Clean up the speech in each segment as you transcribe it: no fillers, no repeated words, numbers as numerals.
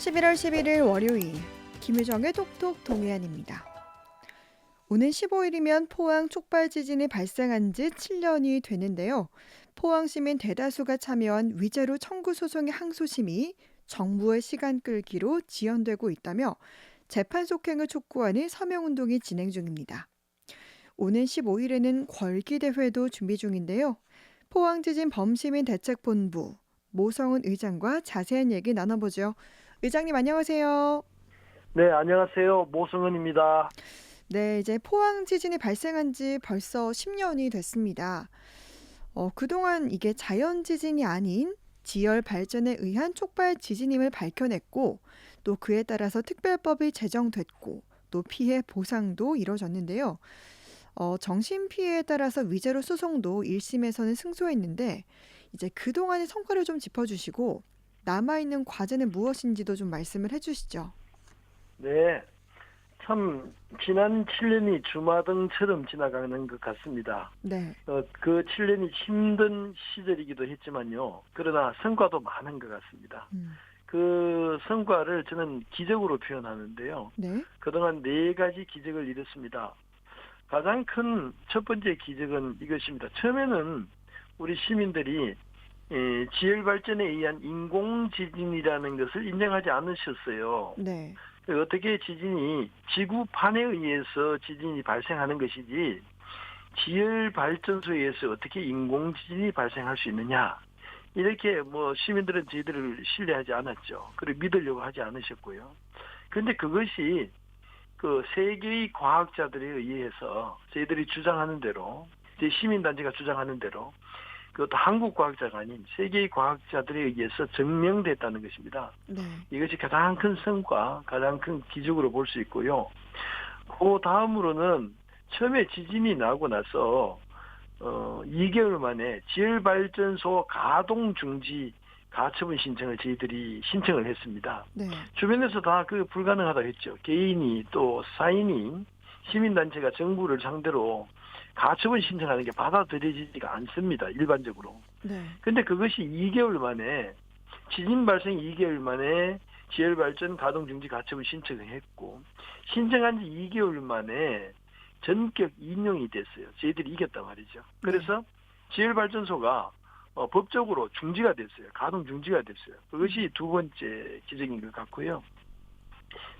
11월 11일 월요일 김유정의 톡톡 동해안입니다. 오는 15일이면 포항 촉발 지진이 발생한 지 7년이 되는데요. 포항 시민 대다수가 참여한 위자료 청구 소송의 항소심이 정부의 시간 끌기로 지연되고 있다며 재판 속행을 촉구하는 서명운동이 진행 중입니다. 오는 15일에는 궐기대회도 준비 중인데요. 포항지진 범시민 대책본부 모성은 의장과 자세한 얘기 나눠보죠. 의장님 안녕하세요. 네, 안녕하세요. 모성은입니다. 네, 이제 포항 지진이 발생한 지 벌써 10년이 됐습니다. 그동안 이게 자연 지진이 아닌 지열 발전에 의한 촉발 지진임을 밝혀냈고 또 그에 따라서 특별법이 제정됐고 또 피해 보상도 이뤄졌는데요. 정신 피해에 따라서 위자료 소송도 1심에서는 승소했는데 이제 그동안의 성과를 좀 짚어주시고 남아있는 과제는 무엇인지도 좀 말씀을 해주시죠. 네, 참 지난 7년이 주마등처럼 지나가는 것 같습니다. 네. 그 7년이 힘든 시절이기도 했지만요. 그러나 성과도 많은 것 같습니다. 그 성과를 저는 기적으로 표현하는데요. 네. 그동안 네 가지 기적을 이뤘습니다. 가장 큰 첫 번째 기적은 이것입니다. 처음에는 우리 시민들이 지열 발전에 의한 인공 지진이라는 것을 인정하지 않으셨어요. 네. 어떻게 지진이 지구판에 의해서 지진이 발생하는 것이지 지열 발전소에 의해서 어떻게 인공 지진이 발생할 수 있느냐, 이렇게 시민들은 저희들을 신뢰하지 않았죠. 그리고 믿으려고 하지 않으셨고요. 그런데 그것이 그 세계의 과학자들에 의해서 저희들이 주장하는 대로, 제 시민단체가 주장하는 대로, 그것도 한국 과학자가 아닌 세계의 과학자들에 의해서 증명됐다는 것입니다. 네. 이것이 가장 큰 성과, 가장 큰 기적으로 볼 수 있고요. 그 다음으로는 처음에 지진이 나고 나서 2개월 만에 지열발전소 가동 중지 가처분 신청을 저희들이 신청을 했습니다. 네. 주변에서 다 그 불가능하다고 했죠. 개인이 또 사인이 시민단체가 정부를 상대로 가처분 신청하는 게 받아들여지지가 않습니다. 일반적으로. 네. 근데 그것이 2개월 만에, 지진 발생 2개월 만에 지열발전 가동중지 가처분 신청을 했고, 신청한 지 2개월 만에 전격 인용이 됐어요. 저희들이 이겼단 말이죠. 그래서 지열발전소가 법적으로 중지가 됐어요. 가동 중지가 됐어요. 그것이 두 번째 기적인 것 같고요.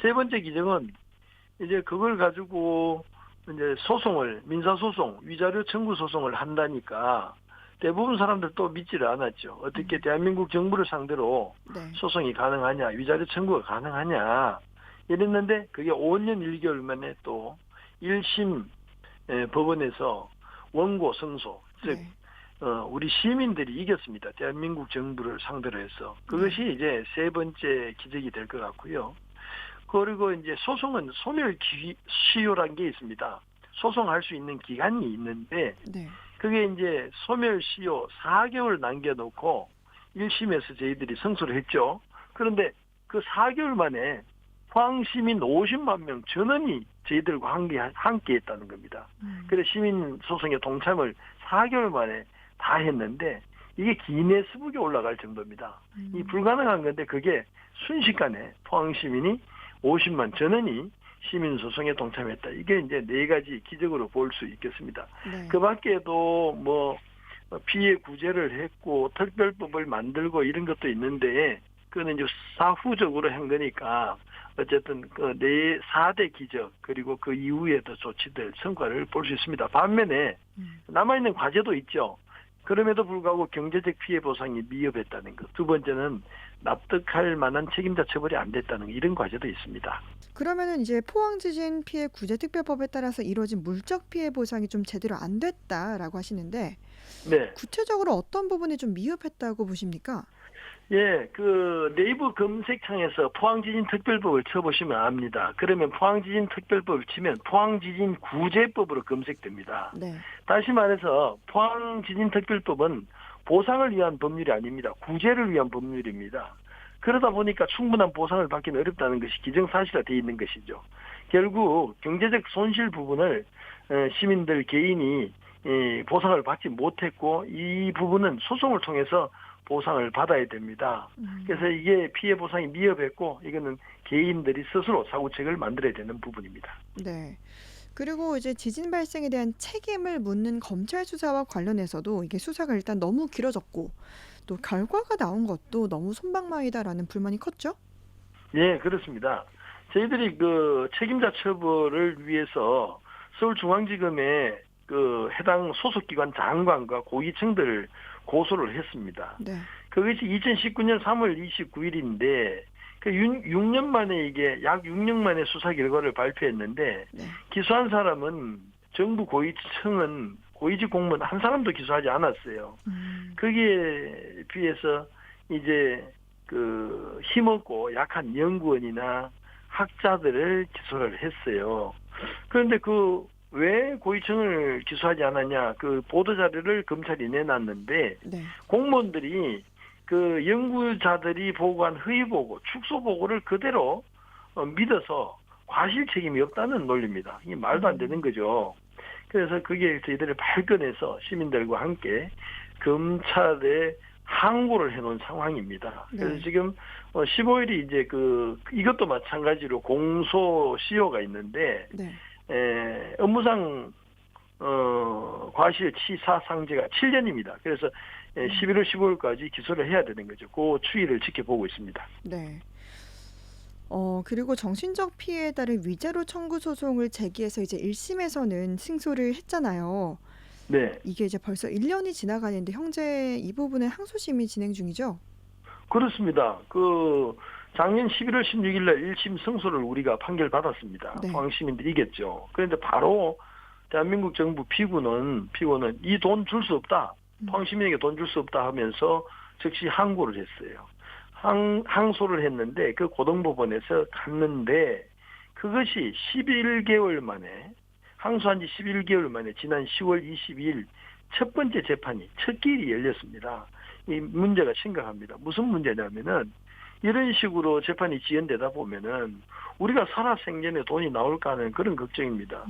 세 번째 기적은 이제 그걸 가지고 이제 소송을, 민사소송, 위자료 청구 소송을 한다니까 대부분 사람들 또 믿지를 않았죠. 어떻게 대한민국 정부를 상대로 네. 소송이 가능하냐, 위자료 청구가 가능하냐 이랬는데 그게 5년 1개월 만에 또 1심 법원에서 원고 승소, 즉 네. 우리 시민들이 이겼습니다. 대한민국 정부를 상대로 해서. 그것이 이제 세 번째 기적이 될 것 같고요. 그리고 이제 소송은 소멸시효란 게 있습니다. 소송할 수 있는 기간이 있는데 네. 그게 이제 소멸시효 4개월 남겨놓고 1심에서 저희들이 승소를 했죠. 그런데 그 4개월 만에 포항시민 50만 명 전원이 저희들과 함께 했다는 겁니다. 그래서 시민소송에 동참을 4개월 만에 다 했는데 이게 기네스북에 올라갈 정도입니다. 이 불가능한 건데 그게 순식간에 포항시민이 50만 전원이 시민소송에 동참했다. 이게 이제 네 가지 기적으로 볼 수 있겠습니다. 네. 그 밖에도 피해 구제를 했고 특별법을 만들고 이런 것도 있는데 그거는 이제 사후적으로 한 거니까 어쨌든 그 4대 기적 그리고 그 이후에도 조치될 성과를 볼 수 있습니다. 반면에 남아있는 과제도 있죠. 그럼에도 불구하고 경제적 피해 보상이 미흡했다는 것. 두 번째는 납득할 만한 책임자 처벌이 안 됐다는 것. 이런 과제도 있습니다. 그러면은 이제 포항 지진 피해 구제 특별법에 따라서 이루어진 물적 피해 보상이 좀 제대로 안 됐다라고 하시는데 네. 구체적으로 어떤 부분이 좀 미흡했다고 보십니까? 예, 그 네이버 검색창에서 포항지진 특별법을 쳐보시면 압니다. 그러면 포항지진 특별법을 치면 포항지진 구제법으로 검색됩니다. 네. 다시 말해서 포항지진 특별법은 보상을 위한 법률이 아닙니다. 구제를 위한 법률입니다. 그러다 보니까 충분한 보상을 받기는 어렵다는 것이 기정사실화되어 있는 것이죠. 결국 경제적 손실 부분을 시민들 개인이 보상을 받지 못했고 이 부분은 소송을 통해서 보상을 받아야 됩니다. 그래서 이게 피해 보상이 미흡했고 이거는 개인들이 스스로 사고책을 만들어야 되는 부분입니다. 네. 그리고 이제 지진 발생에 대한 책임을 묻는 검찰 수사와 관련해서도 이게 수사가 일단 너무 길어졌고 또 결과가 나온 것도 너무 솜방망이다라는 불만이 컸죠? 예, 그렇습니다. 저희들이 그 책임자 처벌을 위해서 서울중앙지검에 그 해당 소속기관 장관과 고위층들을 고소를 했습니다. 네. 그것이 2019년 3월 29일인데 그 6년 만에 이게 약 6년 만에 수사 결과를 발표했는데 네. 기소한 사람은 정부 고위층은 고위직 공무원 한 사람도 기소하지 않았어요. 거기에 비해서 이제 그 힘없고 약한 연구원이나 학자들을 기소를 했어요. 그런데 그 왜 고위층을 기소하지 않았냐? 그 보도 자료를 검찰이 내놨는데 네. 공무원들이 그 연구자들이 보고한 허위 보고, 축소 보고를 그대로 믿어서 과실 책임이 없다는 논리입니다. 이게 말도 안 되는 거죠. 그래서 그게 저희들이 발끈해서 시민들과 함께 검찰에 항고를 해놓은 상황입니다. 그래서 네. 지금 15일이 이제 이것도 마찬가지로 공소 시효가 있는데 네. 업무상 과실치사상죄가 7년입니다. 그래서 11월 15일까지 기소를 해야 되는 거죠. 그 추이를 지켜보고 있습니다. 네. 그리고 정신적 피해에 따른 위자료 청구 소송을 제기해서 이제 1심에서는 승소를 했잖아요. 네, 이게 이제 벌써 1년이 지나가는데 현재 이 부분은 항소심이 진행 중이죠? 그렇습니다. 작년 11월 16일 날 1심 승소를 우리가 판결받았습니다. 네. 포항시민들이 이겼죠. 그런데 바로 대한민국 정부 피고는 이 돈 줄 수 없다. 포항시민에게 돈 줄 수 없다 하면서 즉시 항고를 했어요. 항소를 했는데 그 고등법원에서 갔는데 그것이 11개월 만에 항소한 지 11개월 만에 지난 10월 22일 첫 번째 재판이 첫 길이 열렸습니다. 이 문제가 심각합니다. 무슨 문제냐면은 이런 식으로 재판이 지연되다 보면은 우리가 살아생전에 돈이 나올까 하는 그런 걱정입니다.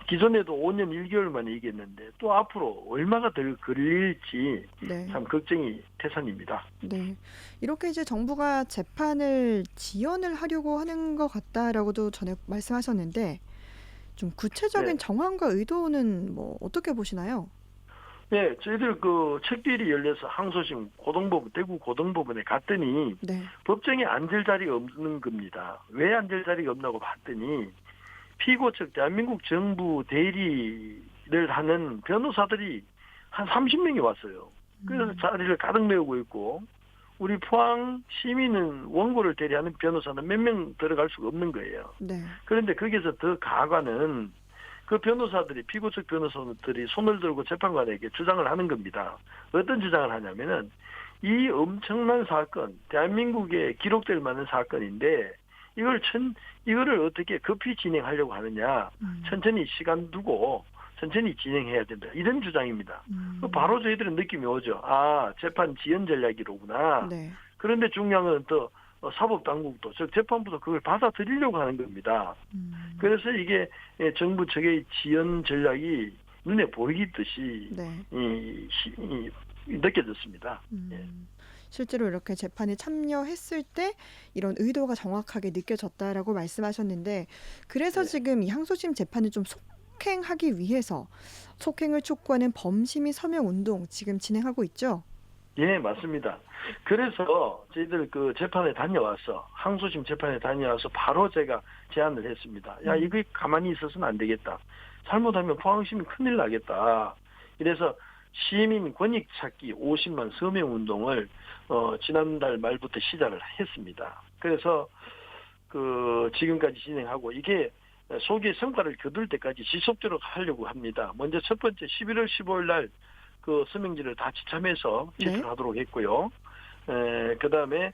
기존에도 5년 1개월 만에 이겼는데 또 앞으로 얼마가 더 걸릴지 네. 참 걱정이 태산입니다. 네. 이렇게 이제 정부가 재판을 지연을 하려고 하는 것 같다라고도 전에 말씀하셨는데 좀 구체적인 네. 정황과 의도는 뭐 어떻게 보시나요? 네, 저희들 책길이 열려서 항소심 대구 고등법원에 갔더니 네. 법정에 앉을 자리가 없는 겁니다. 왜 앉을 자리가 없나고 봤더니 피고 측 대한민국 정부 대리를 하는 변호사들이 한 30명이 왔어요. 그래서 자리를 가득 메우고 있고 우리 포항 시민은 원고를 대리하는 변호사는 몇 명 들어갈 수가 없는 거예요. 네. 그런데 거기서 더 가관은 그 변호사들이 피고 측 변호사들이 손을 들고 재판관에게 주장을 하는 겁니다. 어떤 주장을 하냐면은 이 엄청난 사건, 대한민국에 기록될 만한 사건인데 이거를 어떻게 급히 진행하려고 하느냐? 천천히 시간 두고 천천히 진행해야 된다. 이런 주장입니다. 바로 저희들은 느낌이 오죠. 아, 재판 지연 전략이로구나. 네. 그런데 중요한 건 또 사법당국도 즉 재판부도 그걸 받아들이려고 하는 겁니다. 그래서 이게 정부 측의 지연 전략이 눈에 보이듯이 네. 느껴졌습니다. 예. 실제로 이렇게 재판에 참여했을 때 이런 의도가 정확하게 느껴졌다라고 말씀하셨는데 그래서 네. 지금 이 항소심 재판을 좀 속행하기 위해서 속행을 촉구하는 범시민 서명 운동 지금 진행하고 있죠? 예, 맞습니다. 그래서 저희들 항소심 재판에 다녀와서 바로 제가 제안을 했습니다. 야, 이거 가만히 있어서는 안 되겠다. 잘못하면 포항시민 큰일 나겠다. 이래서 시민 권익 찾기 50만 서명 운동을 지난달 말부터 시작을 했습니다. 그래서 지금까지 진행하고 이게 소기의 성과를 거둘 때까지 지속적으로 하려고 합니다. 먼저 첫 번째 11월 15일 날 그 서명지를 다 지참해서 제출하도록 했고요. 그다음에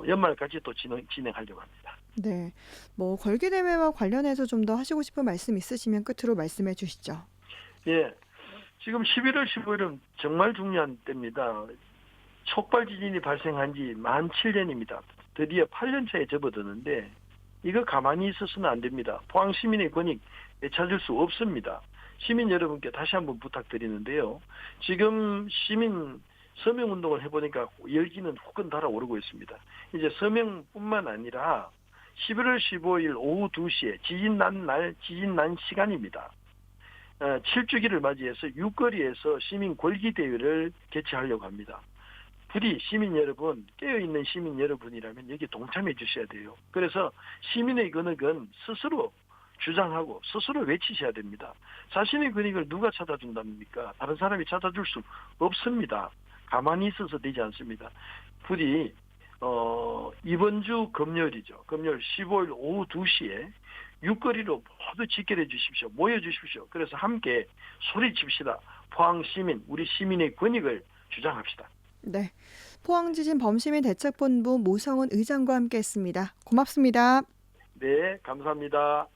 연말까지 또 진행하려고 합니다. 네. 뭐 걸기 대회와 관련해서 좀 더 하시고 싶은 말씀 있으시면 끝으로 말씀해 주시죠. 예. 지금 11월 15일은 정말 중요한 때입니다. 촉발 지진이 발생한 지 만 7년입니다. 드디어 8년 차에 접어드는데 이거 가만히 있어서는 안 됩니다. 포항 시민의 권익 되찾을 수 없습니다. 시민 여러분께 다시 한번 부탁드리는데요. 지금 서명 운동을 해보니까 열기는 후끈 달아오르고 있습니다. 이제 서명뿐만 아니라 11월 15일 오후 2시에 지진 난 날, 지진 난 시간입니다. 7주기를 맞이해서 육거리에서 시민 골기 대회를 개최하려고 합니다. 부디 시민 여러분, 깨어있는 시민 여러분이라면 여기 동참해 주셔야 돼요. 그래서 시민의 근육은 스스로 주장하고 스스로 외치셔야 됩니다. 자신의 근육을 누가 찾아준답니까? 다른 사람이 찾아줄 수 없습니다. 가만히 있어서 되지 않습니다. 부디 이번 주 금요일이죠. 금요일 15일 오후 2시에 육거리로 모두 집결해 주십시오. 모여 주십시오. 그래서 함께 소리칩시다. 포항 시민, 우리 시민의 권익을 주장합시다. 네. 포항지진 범시민 대책본부 모성훈 의장과 함께했습니다. 고맙습니다. 네, 감사합니다.